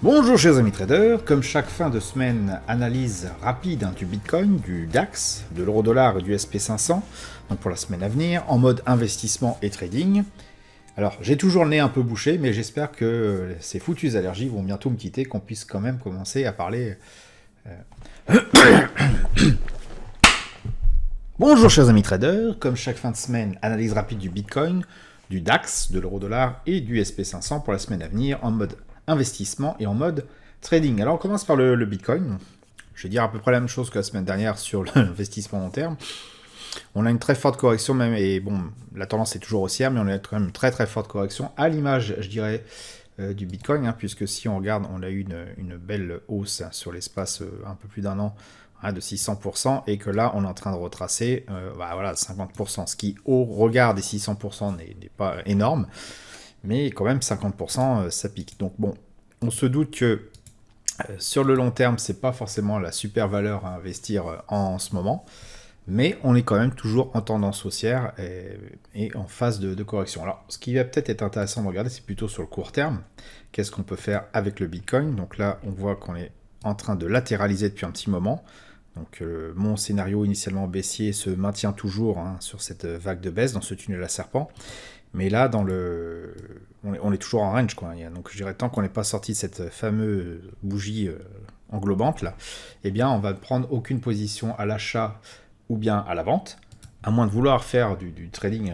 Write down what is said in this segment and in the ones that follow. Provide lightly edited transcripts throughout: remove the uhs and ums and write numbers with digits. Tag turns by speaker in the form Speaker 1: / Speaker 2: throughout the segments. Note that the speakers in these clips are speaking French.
Speaker 1: Bonjour chers amis traders, comme chaque fin de semaine, analyse rapide du Bitcoin, du DAX, de l'euro-dollar et du SP500, donc pour la semaine à venir, en mode investissement et trading. Alors j'ai toujours le nez un peu bouché, mais j'espère que ces foutues allergies vont bientôt me quitter, qu'on puisse quand même commencer à parler. Bonjour chers amis traders, comme chaque fin de semaine, analyse rapide du Bitcoin, du DAX, de l'euro-dollar et du SP500 pour la semaine à venir, en mode investissement et en mode trading. Alors on commence par le Bitcoin. Je vais dire à peu près la même chose que la semaine dernière sur l'investissement long terme. On a une très forte correction même, et bon, la tendance est toujours haussière, mais on a quand même une très très forte correction, à l'image, je dirais, du Bitcoin, puisque si on regarde, on a eu une belle hausse sur l'espace un peu plus d'un an, de 600%, et que là, on est en train de retracer voilà, 50%, ce qui, au regard des 600%, n'est pas énorme, mais quand même 50%, ça pique. Donc bon, on se doute que sur le long terme, c'est pas forcément la super valeur à investir en ce moment, mais on est quand même toujours en tendance haussière et en phase de correction. Alors, ce qui va peut-être être intéressant de regarder, c'est plutôt sur le court terme. Qu'est-ce qu'on peut faire avec le Bitcoin? Donc là, on voit qu'on est en train de latéraliser depuis un petit moment. Donc mon scénario initialement baissier se maintient toujours sur cette vague de baisse, dans ce tunnel à serpent. Mais là, on est toujours en range, quoi. Donc je dirais, tant qu'on n'est pas sorti de cette fameuse bougie englobante, là, eh bien, on va ne prendre aucune position à l'achat ou bien à la vente, à moins de vouloir faire du trading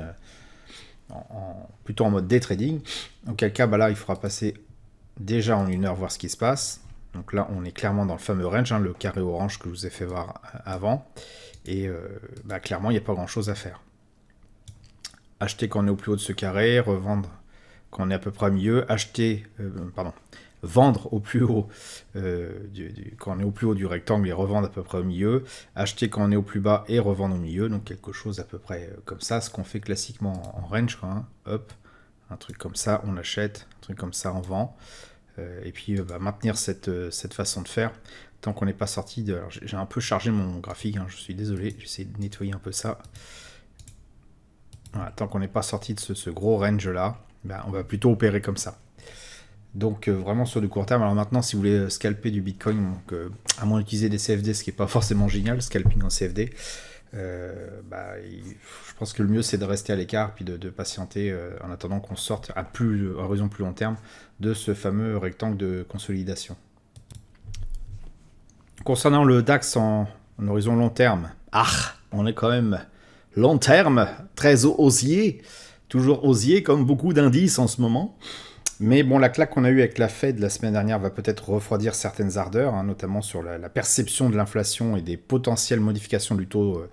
Speaker 1: plutôt en mode day trading. Auquel cas, là, il faudra passer déjà en une heure voir ce qui se passe. Donc là, on est clairement dans le fameux range, le carré orange que je vous ai fait voir avant. Et clairement, il n'y a pas grand-chose à faire. Acheter quand on est au plus haut de ce carré, revendre quand on est à peu près au milieu, vendre au plus haut quand on est au plus haut du rectangle et revendre à peu près au milieu, acheter quand on est au plus bas et revendre au milieu, donc quelque chose à peu près comme ça, ce qu'on fait classiquement en range, quoi, hop, un truc comme ça on achète, un truc comme ça on vend, et puis maintenir cette façon de faire tant qu'on n'est pas sorti de... Alors, j'ai un peu chargé mon graphique, je suis désolé, j'essaie de nettoyer un peu ça. Voilà, tant qu'on n'est pas sorti de ce gros range là, on va plutôt opérer comme ça. Donc vraiment sur du court terme. Alors maintenant, si vous voulez scalper du Bitcoin, donc, à moins d'utiliser des CFD, ce qui n'est pas forcément génial, scalping en CFD, je pense que le mieux c'est de rester à l'écart puis de patienter en attendant qu'on sorte à horizon plus long terme de ce fameux rectangle de consolidation. Concernant le DAX en horizon long terme, on est quand même long terme, très haussier, toujours haussier comme beaucoup d'indices en ce moment. Mais bon, la claque qu'on a eue avec la Fed la semaine dernière va peut-être refroidir certaines ardeurs, notamment sur la perception de l'inflation et des potentielles modifications du taux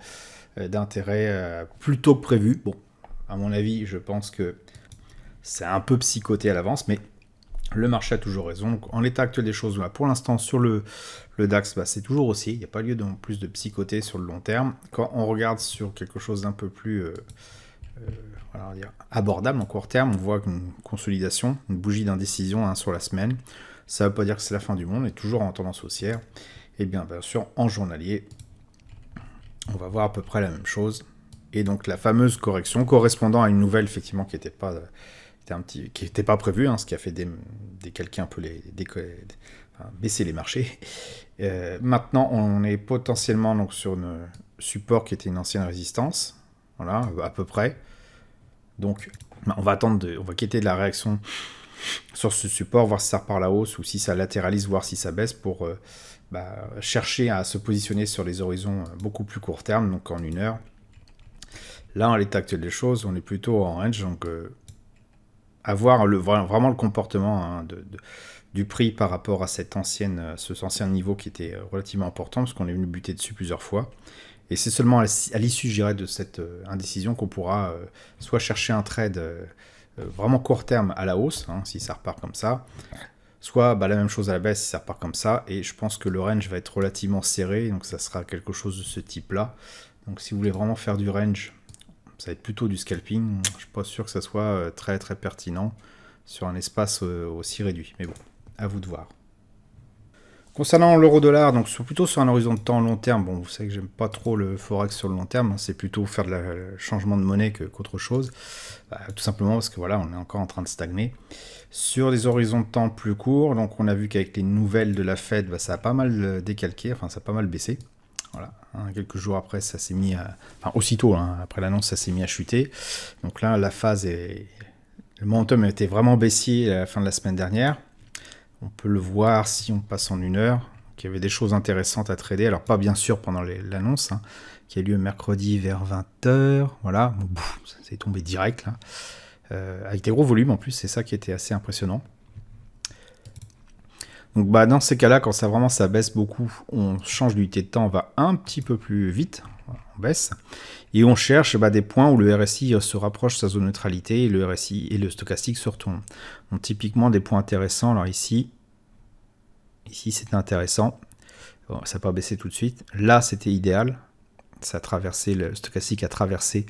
Speaker 1: d'intérêt plus tôt que prévu. Bon, à mon avis, je pense que c'est un peu psychoté à l'avance, mais le marché a toujours raison. Donc, en l'état actuel des choses, pour l'instant, sur le DAX, c'est toujours haussier. Il n'y a pas lieu de plus de psychoter sur le long terme. Quand on regarde sur quelque chose d'un peu plus... abordable en court terme, on voit une consolidation, une bougie d'indécision sur la semaine. Ça ne veut pas dire que c'est la fin du monde, on est toujours en tendance haussière. Et bien sûr, en journalier, on va voir à peu près la même chose. Et donc la fameuse correction correspondant à une nouvelle effectivement qui n'était pas prévue, ce qui a fait décalquer un peu baisser les marchés. Maintenant, on est potentiellement donc sur un support qui était une ancienne résistance, voilà, à peu près. Donc, on va quitter de la réaction sur ce support, voir si ça repart à la hausse ou si ça latéralise, voir si ça baisse pour chercher à se positionner sur les horizons beaucoup plus court terme, donc en une heure. Là, en l'état actuel des choses, on est plutôt en range, donc à voir vraiment le comportement du prix par rapport à cet ancien niveau qui était relativement important, parce qu'on est venu buter dessus plusieurs fois. Et c'est seulement à l'issue, je dirais, de cette indécision qu'on pourra soit chercher un trade vraiment court terme à la hausse, si ça repart comme ça, soit la même chose à la baisse si ça repart comme ça. Et je pense que le range va être relativement serré, donc ça sera quelque chose de ce type-là. Donc si vous voulez vraiment faire du range, ça va être plutôt du scalping. Je ne suis pas sûr que ça soit très très pertinent sur un espace aussi réduit. Mais bon, à vous de voir. Concernant l'euro-dollar, donc plutôt sur un horizon de temps long terme, bon, vous savez que j'aime pas trop le forex sur le long terme, c'est plutôt faire le changement de monnaie qu'autre chose, tout simplement parce que voilà, on est encore en train de stagner. Sur des horizons de temps plus courts, donc on a vu qu'avec les nouvelles de la Fed, ça a pas mal décalqué, enfin ça a pas mal baissé. Voilà, quelques jours après, ça s'est mis à... Enfin, aussitôt, après l'annonce, ça s'est mis à chuter. Donc là, la phase est... Le momentum était vraiment baissier à la fin de la semaine dernière. On peut le voir si on passe en 1 heure. Donc, il y avait des choses intéressantes à trader. Alors, pas bien sûr pendant l'annonce, qui a lieu mercredi vers 20h. Voilà, ça s'est tombé direct, là. Avec des gros volumes en plus, c'est ça qui était assez impressionnant. Donc dans ces cas-là, quand ça baisse beaucoup, on change d'unité de temps, on va un petit peu plus vite, on baisse, et on cherche des points où le RSI se rapproche de sa zone neutralité, et le RSI et le stochastique se retournent. Donc typiquement des points intéressants, alors ici c'était intéressant, bon, ça n'a pas baissé tout de suite, là c'était idéal, ça a traversé, le stochastique a traversé,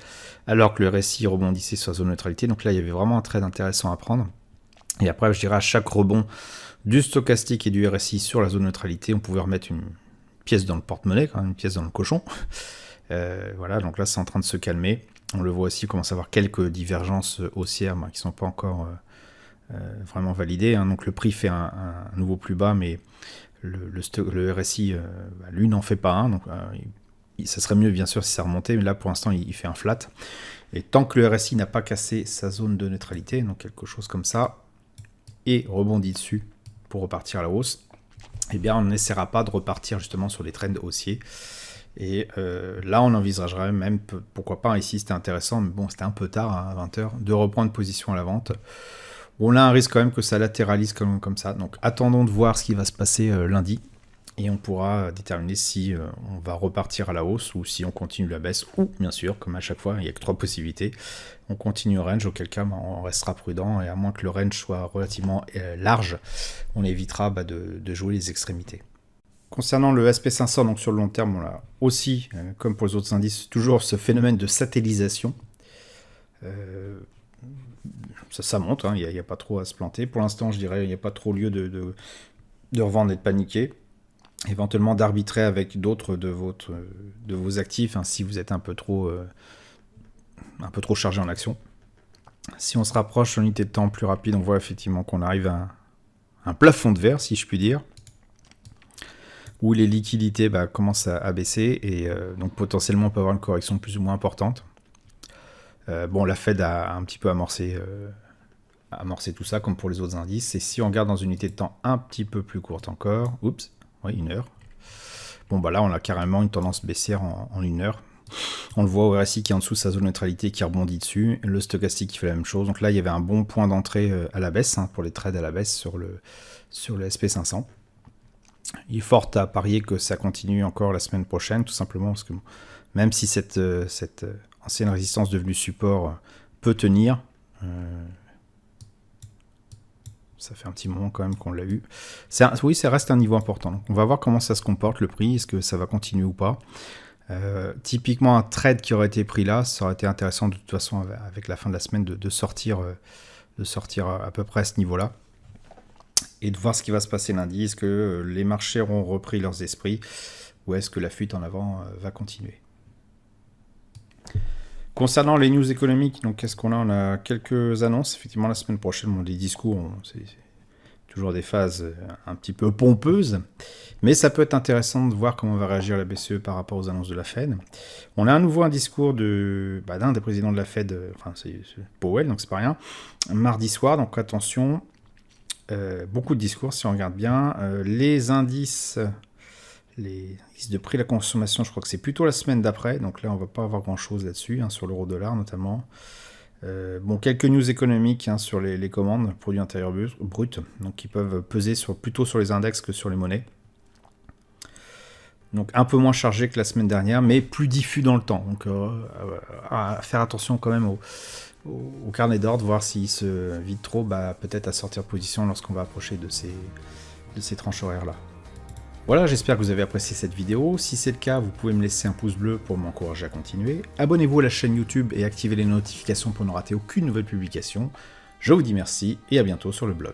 Speaker 1: alors que le RSI rebondissait sur sa zone neutralité, donc là il y avait vraiment un trade intéressant à prendre, et après je dirais à chaque rebond, du stochastique et du RSI sur la zone neutralité, on pouvait remettre une pièce dans le porte-monnaie, quand même, une pièce dans le cochon. Voilà, donc là c'est en train de se calmer. On le voit aussi, on commence à avoir quelques divergences haussières qui ne sont pas encore vraiment validées. Donc le prix fait un nouveau plus bas, mais le RSI, lui, n'en fait pas un. Donc ça serait mieux bien sûr si ça remontait, mais là pour l'instant il fait un flat. Et tant que le RSI n'a pas cassé sa zone de neutralité, donc quelque chose comme ça, et rebondit dessus, pour repartir à la hausse, eh bien on n'essaiera pas de repartir justement sur les trends haussiers. Et là on envisagerait même, pourquoi pas, ici c'était intéressant, mais bon c'était un peu tard à 20h, de reprendre position à la vente. On a un risque quand même que ça latéralise comme ça, donc attendons de voir ce qui va se passer lundi, et on pourra déterminer si on va repartir à la hausse ou si on continue la baisse, ou bien sûr, comme à chaque fois, il n'y a que 3 possibilités, on continue au range, auquel cas on restera prudent, et à moins que le range soit relativement large, on évitera de jouer les extrémités. Concernant le SP500, donc sur le long terme, on a aussi, comme pour les autres indices, toujours ce phénomène de satellisation. Ça monte, il n'y a pas trop à se planter. Pour l'instant, je dirais, il n'y a pas trop lieu de revendre et de paniquer. Éventuellement d'arbitrer avec d'autres de vos actifs, si vous êtes un peu trop chargé en action. Si on se rapproche sur l'unité de temps plus rapide, on voit effectivement qu'on arrive à un plafond de verre, si je puis dire, où les liquidités commencent à baisser, et donc potentiellement on peut avoir une correction plus ou moins importante. Bon, la Fed a un petit peu amorcé tout ça, comme pour les autres indices, et si on regarde dans une unité de temps un petit peu plus courte encore, oups, oui, 1 heure, bon là on a carrément une tendance baissière en 1 heure. On le voit au RSI qui est en dessous de sa zone de neutralité, qui rebondit dessus, le stochastique qui fait la même chose, donc là il y avait un bon point d'entrée à la baisse, pour les trades à la baisse sur le SP500. Il est fort à parier que ça continue encore la semaine prochaine, tout simplement parce que même si cette ancienne résistance devenue support peut tenir, ça fait un petit moment quand même qu'on l'a eu. Oui, ça reste un niveau important. Donc on va voir comment ça se comporte, le prix, est-ce que ça va continuer ou pas. Typiquement, un trade qui aurait été pris là, ça aurait été intéressant de toute façon avec la fin de la semaine de sortir à peu près à ce niveau-là. Et de voir ce qui va se passer lundi. Est-ce que les marchés auront repris leurs esprits ou est-ce que la fuite en avant va continuer? Concernant les news économiques, donc qu'est-ce qu'on a? On a quelques annonces. Effectivement, la semaine prochaine, les discours, c'est toujours des phases un petit peu pompeuses. Mais ça peut être intéressant de voir comment va réagir la BCE par rapport aux annonces de la Fed. On a à nouveau un discours d'un des présidents de la Fed, c'est Powell, donc c'est pas rien, mardi soir, donc attention. Beaucoup de discours si on regarde bien. Les indices de prix de la consommation, je crois que c'est plutôt la semaine d'après, donc là on va pas avoir grand chose là-dessus, sur l'euro-dollar notamment. Quelques news économiques sur les commandes, produits intérieurs bruts, donc qui peuvent peser plutôt sur les index que sur les monnaies. Donc un peu moins chargé que la semaine dernière, mais plus diffus dans le temps. Donc à faire attention quand même au carnet d'ordre, voir s'il se vide trop, peut-être à sortir de position lorsqu'on va approcher de ces tranches horaires-là. Voilà, j'espère que vous avez apprécié cette vidéo. Si c'est le cas, vous pouvez me laisser un pouce bleu pour m'encourager à continuer. Abonnez-vous à la chaîne YouTube et activez les notifications pour ne rater aucune nouvelle publication. Je vous dis merci et à bientôt sur le blog.